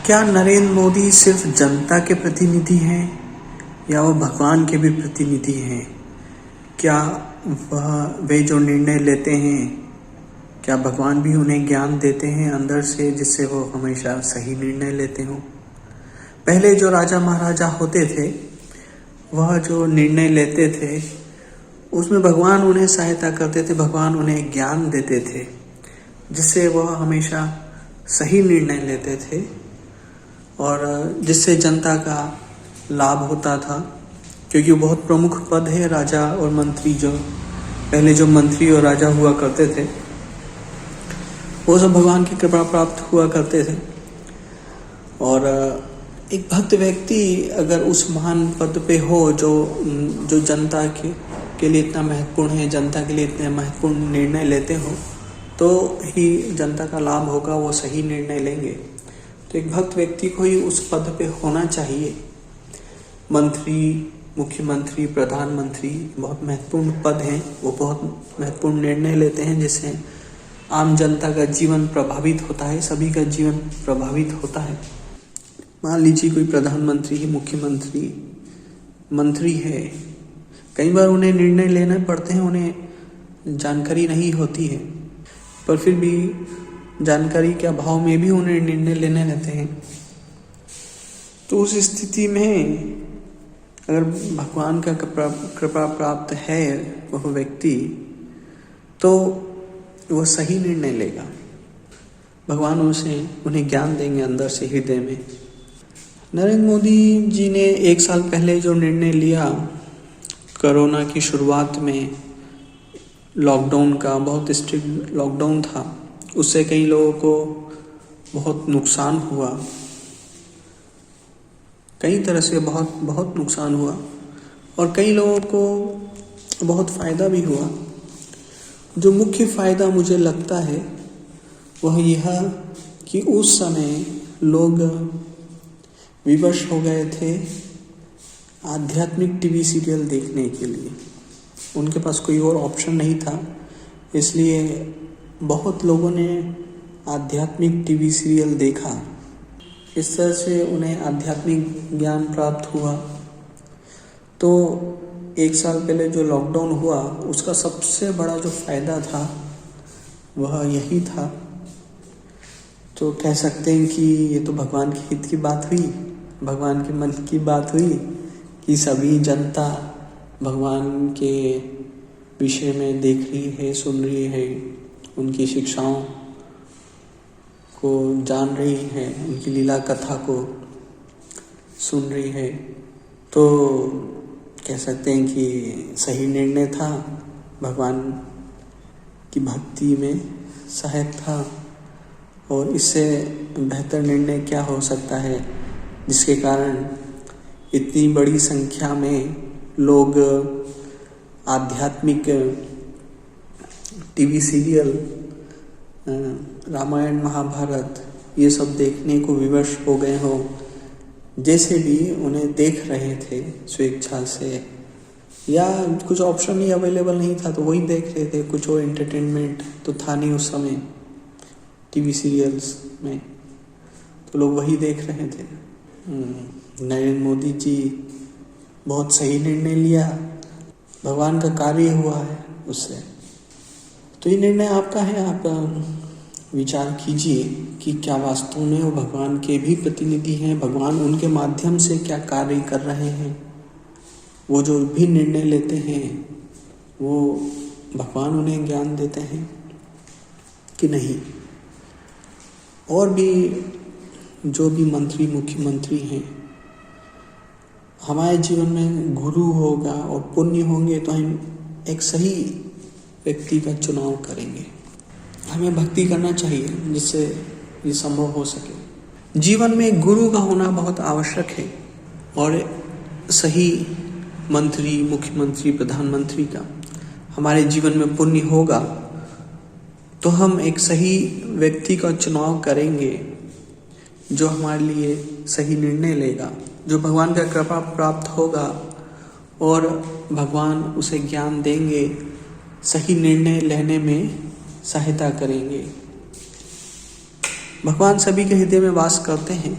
क्या नरेंद्र मोदी सिर्फ जनता के प्रतिनिधि हैं या वो भगवान के भी प्रतिनिधि हैं? क्या वे जो निर्णय लेते हैं, क्या भगवान भी उन्हें ज्ञान देते हैं अंदर से, जिससे वो हमेशा सही निर्णय लेते हों? पहले जो राजा महाराजा होते थे, वह जो निर्णय लेते थे उसमें भगवान उन्हें सहायता करते थे, भगवान उन्हें ज्ञान देते थे, जिससे वह हमेशा सही निर्णय लेते थे और जिससे जनता का लाभ होता था। क्योंकि बहुत प्रमुख पद है राजा और मंत्री, जो पहले जो मंत्री और राजा हुआ करते थे वो सब भगवान की कृपा प्राप्त हुआ करते थे। और एक भक्त व्यक्ति अगर उस महान पद पे हो जो जनता के लिए इतना महत्वपूर्ण है, जनता के लिए इतने महत्वपूर्ण निर्णय लेते हो, तो ही जनता का लाभ होगा, वो सही निर्णय लेंगे। तो एक भक्त व्यक्ति को ही उस पद पे होना चाहिए। मंत्री, मुख्यमंत्री, प्रधानमंत्री बहुत महत्वपूर्ण पद हैं, वो बहुत महत्वपूर्ण निर्णय लेते हैं जिससे आम जनता का जीवन प्रभावित होता है, सभी का जीवन प्रभावित होता है। मान लीजिए कोई प्रधानमंत्री, मुख्यमंत्री, मंत्री है, कई बार उन्हें निर्णय लेने पड़ते हैं, उन्हें जानकारी नहीं होती है, पर फिर भी जानकारी के अभाव में भी उन्हें निर्णय लेने रहते हैं। तो उस स्थिति में अगर भगवान का कृपा प्राप्त है वह व्यक्ति, तो वह सही निर्णय लेगा। भगवान उन्हें ज्ञान देंगे अंदर से, हृदय में। नरेंद्र मोदी जी ने 1 साल पहले जो निर्णय लिया, कोरोना की शुरुआत में लॉकडाउन का, बहुत स्ट्रिक्ट लॉकडाउन था, उससे कई लोगों को बहुत नुकसान हुआ, कई तरह से बहुत नुकसान हुआ, और कई लोगों को बहुत फ़ायदा भी हुआ। जो मुख्य फ़ायदा मुझे लगता है वह यह कि उस समय लोग विवश हो गए थे आध्यात्मिक टीवी सीरियल देखने के लिए। उनके पास कोई और ऑप्शन नहीं था, इसलिए बहुत लोगों ने आध्यात्मिक टीवी सीरियल देखा। इस तरह से उन्हें आध्यात्मिक ज्ञान प्राप्त हुआ। तो 1 साल पहले जो लॉकडाउन हुआ, उसका सबसे बड़ा जो फ़ायदा था वह यही था। तो कह सकते हैं कि ये तो भगवान के हित की बात हुई, भगवान के मन की बात हुई कि सभी जनता भगवान के विषय में देख रही है, सुन रही है, उनकी शिक्षाओं को जान रही है, उनकी लीला कथा को सुन रही है। तो कह सकते हैं कि सही निर्णय था, भगवान की भक्ति में सहायक था। और इससे बेहतर निर्णय क्या हो सकता है, जिसके कारण इतनी बड़ी संख्या में लोग आध्यात्मिक टीवी सीरियल, रामायण, महाभारत, ये सब देखने को विवश हो गए हो। जैसे भी उन्हें देख रहे थे स्वेच्छा से, या कुछ ऑप्शन ही अवेलेबल नहीं था तो वही देख रहे थे, कुछ और एंटरटेनमेंट तो था नहीं उस समय टीवी सीरियल्स में, तो लोग वही देख रहे थे। नरेंद्र मोदी जी बहुत सही निर्णय लिया, भगवान का कार्य हुआ है उससे। तो ये निर्णय आपका है, आप विचार कीजिए कि क्या वास्तव में वो भगवान के भी प्रतिनिधि हैं, भगवान उनके माध्यम से क्या कार्य कर रहे हैं। वो जो भी निर्णय लेते हैं वो भगवान उन्हें ज्ञान देते हैं कि नहीं। और भी जो भी मंत्री, मुख्यमंत्री हैं, हमारे जीवन में गुरु होगा और पुण्य होंगे तो हम एक सही व्यक्ति का चुनाव करेंगे। हमें भक्ति करना चाहिए जिससे ये संभव हो सके। जीवन में गुरु का होना बहुत आवश्यक है, और सही मंत्री, मुख्यमंत्री, प्रधानमंत्री का हमारे जीवन में पुण्य होगा तो हम एक सही व्यक्ति का चुनाव करेंगे जो हमारे लिए सही निर्णय लेगा, जो भगवान का कृपा प्राप्त होगा और भगवान उसे ज्ञान देंगे, सही निर्णय लेने में सहायता करेंगे। भगवान सभी के हृदय में वास करते हैं।